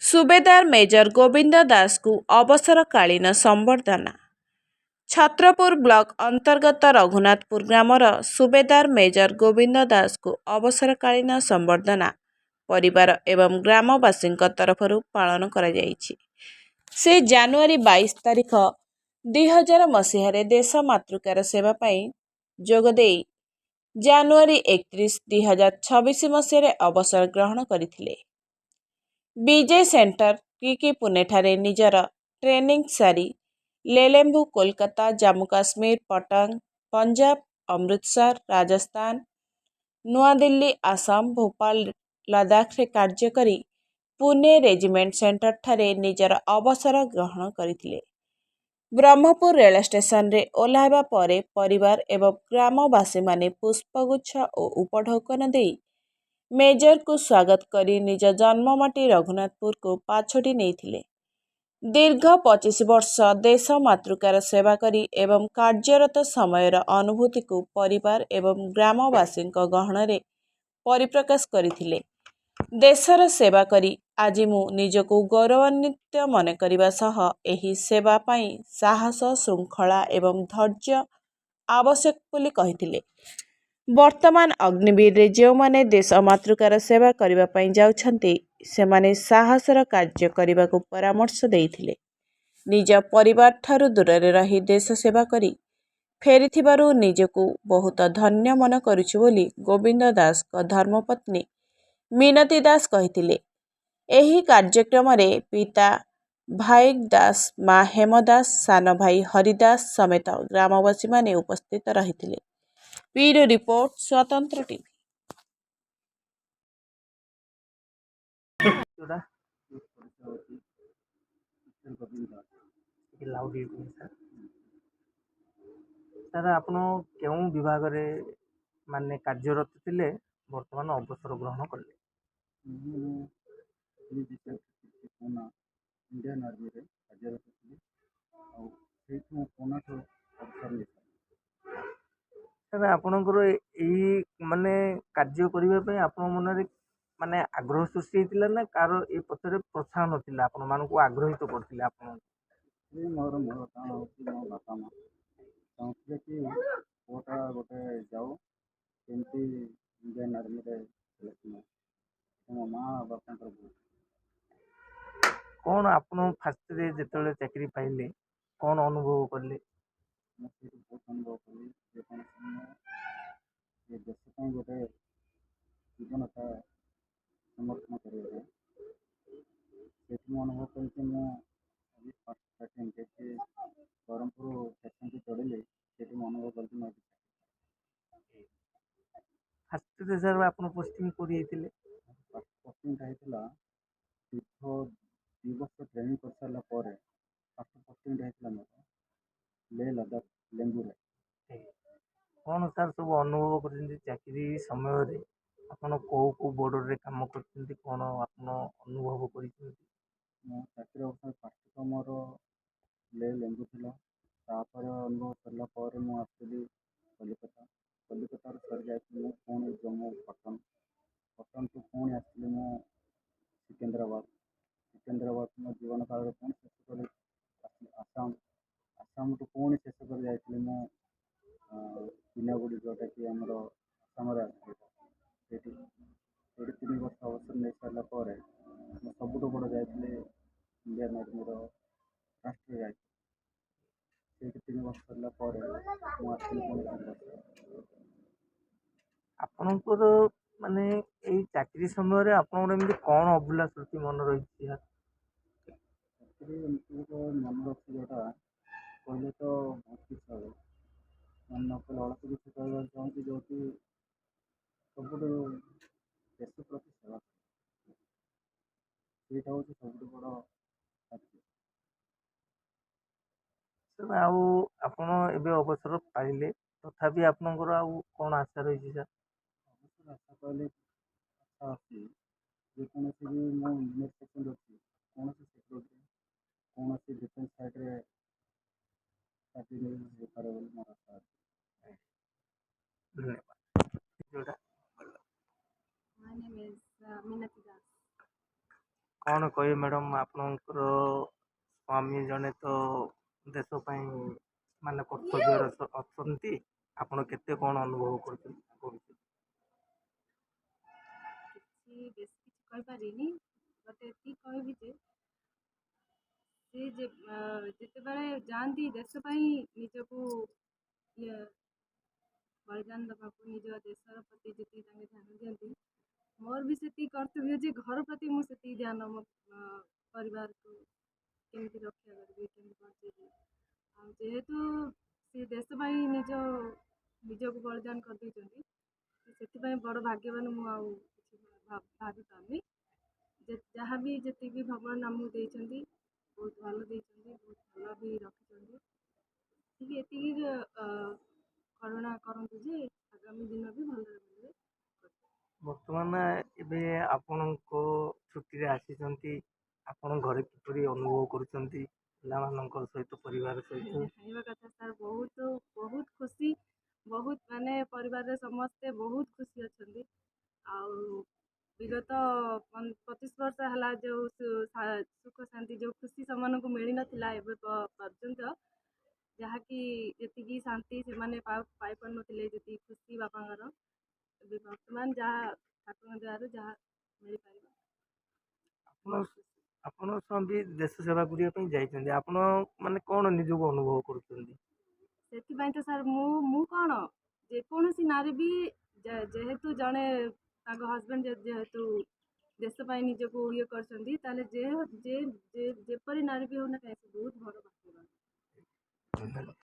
ସୁବେଦାର major Gobinda ଦାସଙ୍କୁ ଅବସରକାଳୀନ ସମ୍ବର୍ଦ୍ଧନା। ଛତ୍ରପୁର ବ୍ଲକ ଅନ୍ତର୍ଗତ ରଘୁନାଥପୁର ଗ୍ରାମର ସୁବେଦାର ମେଜର ଗୋବିନ୍ଦ ଦାସଙ୍କୁ ଅବସରକାଳୀନ ସମ୍ବର୍ଦ୍ଧନା ପରିବାର ଏବଂ ଗ୍ରାମବାସୀଙ୍କ ତରଫରୁ ପାଳନ କରାଯାଇଛି। ସେ ଜାନୁଆରୀ 22 ତାରିଖ 2000 ମସିହାରେ ଦେଶ ମାତୃକାର ସେବା ପାଇଁ ଯୋଗଦେଇ ଜାନୁଆରୀ 31, 2026 ମସିହାରେ ଅବସର ଗ୍ରହଣ କରିଥିଲେ। ବିଜେ ସେଣ୍ଟର କିକି ପୁନେଠାରେ ନିଜର ଟ୍ରେନିଂ ସାରି ଲେଲେମ୍ବୁ, କୋଲକାତା, ଜାମ୍ମୁ କାଶ୍ମୀର, ପଟଙ୍ଗ, ପଞ୍ଜାବ, ଅମୃତସର, ରାଜସ୍ଥାନ, ନୂଆଦିଲ୍ଲୀ, ଆସାମ, ଭୋପାଳ, ଲଦାଖରେ କାର୍ଯ୍ୟ କରି ପୁନେ ରେଜିମେଣ୍ଟ ସେଣ୍ଟରଠାରେ ନିଜର ଅବସର ଗ୍ରହଣ କରିଥିଲେ। ବ୍ରହ୍ମପୁର ରେଳ ଷ୍ଟେସନରେ ଓହ୍ଲାଇବା ପରେ ପରିବାର ଏବଂ ଗ୍ରାମବାସୀମାନେ ପୁଷ୍ପଗୁଚ୍ଛ ଓ ଉପଢୌକନ ଦେଇ ମେଜରଙ୍କୁ ସ୍ୱାଗତ କରି ନିଜ ଜନ୍ମମାଟି ରଘୁନାଥପୁରକୁ ପାଛୋଟି ନେଇଥିଲେ। ଦୀର୍ଘ 25 ବର୍ଷ ଦେଶ ମାତୃକାର ସେବା କରି ଏବଂ କାର୍ଯ୍ୟରତ ସମୟର ଅନୁଭୂତିକୁ ପରିବାର ଏବଂ ଗ୍ରାମବାସୀଙ୍କ ଗହଣରେ ପରିପ୍ରକାଶ କରିଥିଲେ। ଦେଶର ସେବା କରି ଆଜି ମୁଁ ନିଜକୁ ଗୌରବାନ୍ୱିତ ମନେ କରିବା ସହ ଏହି ସେବା ପାଇଁ ସାହସ, ଶୃଙ୍ଖଳା ଏବଂ ଧୈର୍ଯ୍ୟ ଆବଶ୍ୟକ ବୋଲି କହିଥିଲେ। ବର୍ତ୍ତମାନ ଅଗ୍ନିବୀରରେ ଯେଉଁମାନେ ଦେଶ ମାତୃକାର ସେବା କରିବା ପାଇଁ ଯାଉଛନ୍ତି ସେମାନେ ସାହସର କାର୍ଯ୍ୟ କରିବାକୁ ପରାମର୍ଶ ଦେଇଥିଲେ। ନିଜ ପରିବାରଠାରୁ ଦୂରରେ ରହି ଦେଶ ସେବା କରି ଫେରିଥିବାରୁ ନିଜକୁ ବହୁତ ଧନ୍ୟ ମନେ କରୁଛୁ ବୋଲି ଗୋବିନ୍ଦ ଦାସଙ୍କ ଧର୍ମପତ୍ନୀ ମିନତୀ ଦାସ କହିଥିଲେ। ଏହି କାର୍ଯ୍ୟକ୍ରମରେ ପିତା ଭାଇକ ଦାସ, ମା ହେମ ଦାସ, ସାନ ଭାଇ ହରି ଦାସ ସମେତ ଗ୍ରାମବାସୀମାନେ ଉପସ୍ଥିତ ରହିଥିଲେ। ବ୍ୟୁରୋ ରିପୋର୍ଟ, ସ୍ୱତନ୍ତ୍ର ଟିଭି। ସାର୍ ଆପଣ କେଉଁ ବିଭାଗରେ ମାନେ କାର୍ଯ୍ୟରତ ଥିଲେ ବର୍ତ୍ତମାନ ଅବସର ଗ୍ରହଣ କଲେ? ଇଣ୍ଡିଆନ୍ ଆର୍ମିରେ କାର୍ଯ୍ୟରତ ଥିଲି ଆଉ ସେଇଠୁ ମୁଁ ପୁନାଠୁ ଅବସର ନେଇଥିଲି। ସାର୍ ଆପଣଙ୍କର ଏଇ ମାନେ କାର୍ଯ୍ୟ କରିବା ପାଇଁ ଆପଣଙ୍କ ମନରେ ମାନେ ଆଗ୍ରହ ସୃଷ୍ଟି ହେଇଥିଲା ନା କାହାର ଏ ପଛରେ ପ୍ରୋତ୍ସାହନ ଥିଲା ଆପଣମାନଙ୍କୁ ଆଗ୍ରହିତ କରିଥିଲେ ଆପଣଙ୍କୁ? ମୋର ମୂଳ କାରଣ ହେଉଛି ମୋ ବାପା ମା ଚାହୁଁଥିଲେ କି ପୁଅଟା ଗୋଟେ ଯାଉ କେମିତି ଇଣ୍ଡିଆନ୍ ଆର୍ମିରେ ସିଲେକ୍ସନ୍ ହେବ। ମୋ ମା ବାପାଙ୍କର ବହୁତ। କ'ଣ ଆପଣ ଫାଷ୍ଟରେ ଯେତେବେଳେ ଚାକିରି ପାଇଲେ କ'ଣ ଅନୁଭବ କଲେ? ମୁଁ ସେଇଠୁ ବହୁତ ଅନୁଭବ କଲି ଯେକୌଣସି ମୁଁ ଏ ଦେଶ ପାଇଁ ଗୋଟେ ଜୀବନତା ସମର୍ଥନ କରିବା ପାଇଁ ସେଇଠି ମୁଁ ଅନୁଭବ କଲି କି ମୁଁ ଆଜି ଫାଷ୍ଟ ଷ୍ଟାର୍ଟିଂ ଯେକି ବ୍ରହ୍ମପୁର ଷ୍ଟେସନକୁ ଚଢ଼ିଲି ସେଇଠି ମୁଁ ଅନୁଭବ କଲି ମୁଁ ଆଜି ଫାଷ୍ଟରେ ସାର୍ ଆପଣ ପୋଷ୍ଟିଂ କୋଉଠି ହେଇଥିଲେ? ଫାଷ୍ଟ ପୋଷ୍ଟିଂଟା ହେଇଥିଲା ଦୀର୍ଘ 2 ବର୍ଷ ଟ୍ରେନିଂ କରିସାରିଲା ପରେ ଫାଷ୍ଟ ପୋଷ୍ଟିଂଟା ହେଇଥିଲା ମୋର ଲେହ ଲଦାଖ ଲେମ୍ବୁରେ। କ'ଣ ସାର୍ ସବୁ ଅନୁଭବ କରିଛନ୍ତି ଚାକିରି ସମୟରେ? ଆପଣ କେଉଁ କେଉଁ ବର୍ଡ଼ରରେ କାମ କରିଛନ୍ତି, କ'ଣ ଆପଣ ଅନୁଭବ କରିଛନ୍ତି? ମୁଁ ଚାକିରି ଅବସ୍ଥାରେ ଫାଷ୍ଟ ତ ମୋର ଲେହ ଲେମ୍ବୁ ଥିଲା। ତାପରେ ଅନୁଭବ ସରିଲା ପରେ ମୁଁ ଆସିଲି କଲିକତାରୁ ସରି ଯାଇଥିଲି ମୁଁ ପୁଣି ଜମ୍ମୁ କଟନଠୁ ପୁଣି ଆସିଲି ମୁଁ ସିକେନ୍ଦ୍ରାବାଦ ମୋ ଜୀବନ କାଳରେ ପୁଣି ଶେଷ କରି ଆସିଲି ଆସାମଠୁ ପୁଣି ଶେଷ କରି ଯାଇଥିଲି ମୁଁ ପିନାଗୁଡ଼ି ଯେଉଁଟାକି ଆମର ଆସାମରେ ଆସିଛି ସେଇଠି 3 ବର୍ଷ ଅବସର ନେଇସାରିଲା ପରେ ମୁଁ ସବୁଠୁ ବଡ଼ ଯାଇଥିଲି ଇଣ୍ଡିଆନ୍ ଆର୍ମିର ରାଷ୍ଟ୍ରୀୟ ଯାଇଥିଲି। ସେଇଠି 3 ବର୍ଷ ସରିଲା ପରେ ମୁଁ ଆସିଲି ପୁଣି ଆପଣଙ୍କର ମାନେ ଏଇ ଚାକିରି ସମୟରେ ଆପଣଙ୍କର ଏମିତି କ'ଣ ଅଭୁଲା ସ୍ମୃତି ମନେ ରହିଛି? ଚାକିରି ଏମିତି ଗୋଟେ ମନେ ରଖି ଯେଉଁଟା କହିଲେ ତ ବହୁତ କିଛି ହେବ ମନେ ନ କଲେ ଅଳ୍ପ କିଛି କହିବାକୁ ଚାହୁଁଛି ଯେଉଁଠି ସବୁଠୁ ଦେଶ ପ୍ରତି ସେବା ସେଇଟା ହେଉଛି ସବୁଠୁ ବଡ଼ କାର୍ଯ୍ୟ। ସାର୍ ଆଉ ଆପଣ ଏବେ ଅବସର ପାଇଲେ ତଥାପି ଆପଣଙ୍କର ଆଉ କ'ଣ ଆଶା ରହିଛି ସାର୍? ଅବସର ଆଶା କହିଲେ ଆଶା ଅଛି ଯେକୌଣସି ବି ମୁଁ ଇଞ୍ଜିନିୟର ସେକ୍ସନ ଅଛି କୌଣସି ସେକ୍ଟରରେ କୌଣସି ଡିଫେନ୍ସ ସାଇଡ଼ରେ ଚାକିରି ହେଇପାରେ ବୋଲି ମୋର ଆଶା ଅଛି। ଧନ୍ୟବାଦ। ଯୋଉଟା My name is Minati Das. କ'ଣ କହିବେ ମ୍ୟାଡ଼ାମ୍ ଆପଣଙ୍କର ସ୍ୱାମୀ ଜଣେ ତ ଦେଶ ପାଇଁ ମାନେ କର୍ତ୍ତବ୍ୟରେ ଅଛନ୍ତି, ଆପଣ କେତେ କ'ଣ ଅନୁଭବ କରୁଛନ୍ତି ତାଙ୍କ ବିଷୟରେ? କିଛି ବେଶୀ କିଛି କହିପାରିନି, ବଟ୍ ଏତିକି କହିବି ଯେ ଯେତେବେଳେ ଯାଆନ୍ତି ଦେଶ ପାଇଁ ନିଜକୁ ଇଏ ବଳିଦାନ ଦେବାକୁ, ନିଜ ଦେଶର ପ୍ରତି ଯେତିକି ତାଙ୍କେ ଧ୍ୟାନ ଦିଅନ୍ତି, ମୋର ବି ସେତିକି କର୍ତ୍ତବ୍ୟ ଯେ ଘର ପ୍ରତି ମୁଁ ସେତିକି ଧ୍ୟାନ ମୋ ପରିବାରକୁ କେମିତି ରକ୍ଷା କରିବି, କେମିତି ବଞ୍ଚେଇବି। ଆଉ ଯେହେତୁ ସେ ଦେଶ ପାଇଁ ନିଜକୁ ବଳିଦାନ କରିଦେଇଛନ୍ତି, ସେଥିପାଇଁ ବଡ଼ ଭାଗ୍ୟବାନ ମୁଁ ଆଉ କିଛି ଭାବିପାରୁନି। ଯାହା ବି ଯେତିକି ଭଗବାନ ଆମକୁ ଦେଇଛନ୍ତି ବହୁତ ଭଲ ଦେଇଛନ୍ତି, ବହୁତ ଭଲ ବି ରଖିଛନ୍ତି। ଠିକ୍ ଏତିକି କରୁଣା କରନ୍ତୁ ଯେ ଆଗାମୀ ଦିନ ବି ଭଲରେ ଭଲରେ ବର୍ତ୍ତମାନ ଏବେ ଆପଣଙ୍କ ଛୁଟିରେ ଆସିଛନ୍ତି, ଆପଣ ଘରେ କିପରି ଅନୁଭବ କରୁଛନ୍ତି ପିଲାମାନଙ୍କ ସହିତ, ପରିବାର ସହିତ? ଖାଇବା କଥା ସାର୍, ବହୁତ ବହୁତ ଖୁସି, ବହୁତ ମାନେ ପରିବାରରେ ସମସ୍ତେ ବହୁତ ଖୁସି ଅଛନ୍ତି। ଆଉ ବିଗତ 25 ବର୍ଷ ହେଲା ଯେଉଁ ସୁଖ ଶାନ୍ତି, ଯେଉଁ ଖୁସି ସେମାନଙ୍କୁ ମିଳିନଥିଲା ଏବେ ପର୍ଯ୍ୟନ୍ତ, ଯାହାକି ଯେତିକି ଶାନ୍ତି ସେମାନେ ପାଇପାରୁନଥିଲେ, ଯେତିକି ଖୁସି ବାପାଙ୍କର, ଏବେ ବର୍ତ୍ତମାନ ଯାହା ଠାକୁରଙ୍କ ଦୟାରୁ ଯାହା ମିଳିପାରିବ। ଆପଣ ଆପଣ ସ୍ୱାମୀ ଦେଶ ସେବା କରିବା ପାଇଁ ଯାଇଛନ୍ତି, ଆପଣ ମାନେ କ'ଣ ନିଜକୁ ଅନୁଭବ କରୁଛନ୍ତି? ସେଥିପାଇଁ ତ ସାର୍ ମୁଁ କ'ଣ, ଯେକୌଣସି ନାରୀ ବି ଯେହେତୁ ଜଣେ ତାଙ୍କ ହଜବେଣ୍ଡ ଯେହେତୁ ଦେଶ ପାଇଁ ନିଜକୁ ଇଏ କରିଛନ୍ତି, ତାହେଲେ ଯେପରି ନାରୀ ବି ହେଉନା କାହିଁକି ବହୁତ ବଡ଼ ଭାଗ୍ୟବାନ।